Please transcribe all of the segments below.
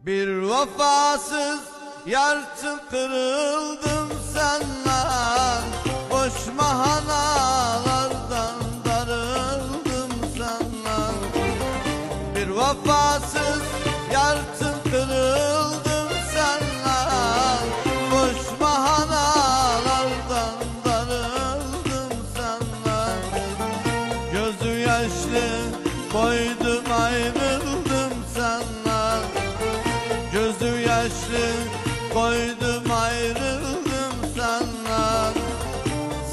Bir vefasız yarçın kırıldım senden, boş mahanalardan darıldım senden. Bir vefasız yarçın kırıldım senden, boş mahanalardan darıldım senden. Gözü yaşlı koydum ayrıldım senden, gözü yaşlı koydum ayrıldım senden.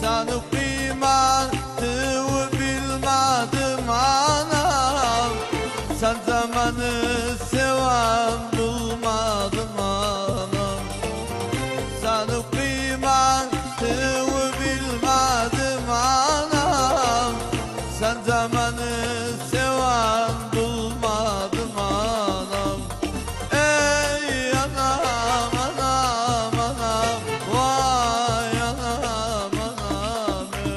Seni kıymetini bilmedim anam, sen zamanı seven bulmadım anam. Seni kıymetini bilmedim anam, sen zamanı seven bulmadım anam. Ey anam anam anam, vay anam anam ey.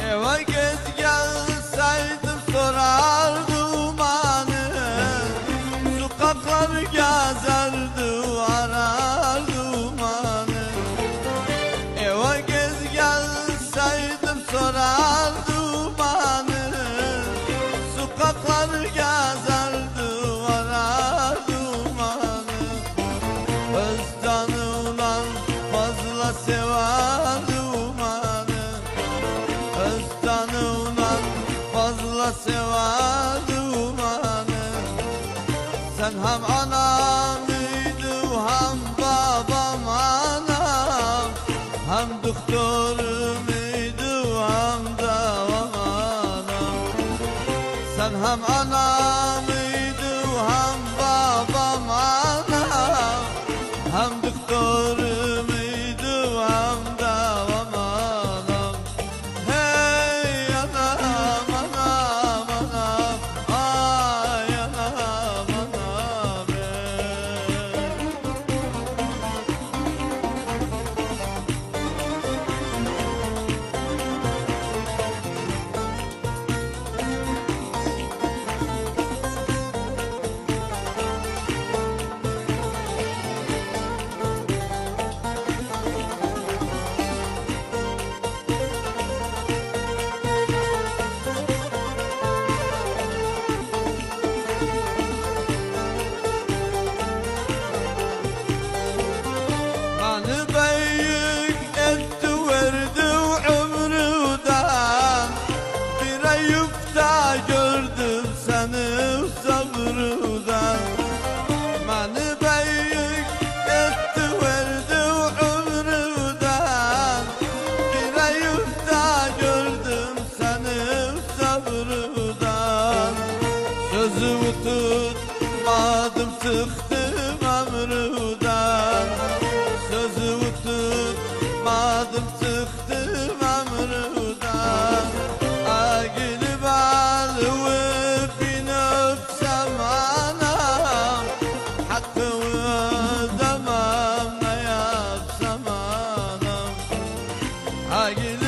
Eve gez gelseydim sorardım hani, sokakları gezerdim arardım hani. Eve gez gelseydim sorardım hani, sokakları gezerdim arardım hani. Öz canımdan fazla severdim hani, öz canımdan fazla severdim hani. Sen hem anamıydın hem babam anam, hem doktorumiydin hem davam anam. Sen hem anamıydın hem babam anam, hem doktorumiydin hem davam anam. Hey anam anam anam, ay anam anam ey. Beni büyük etti verdi ömrüden, bir ayıpta gördüm seni sabrıdan. Beni büyük etti verdi ömrüden, bir ayıpta gördüm seni sabrıdan. Sözümü tutmadım çıktım ömrüden, sözümü tutmadım çıktım ömrüden. Agili balı öpün öpsem anam, hakkımı ödemem ne yapsam anam. Agili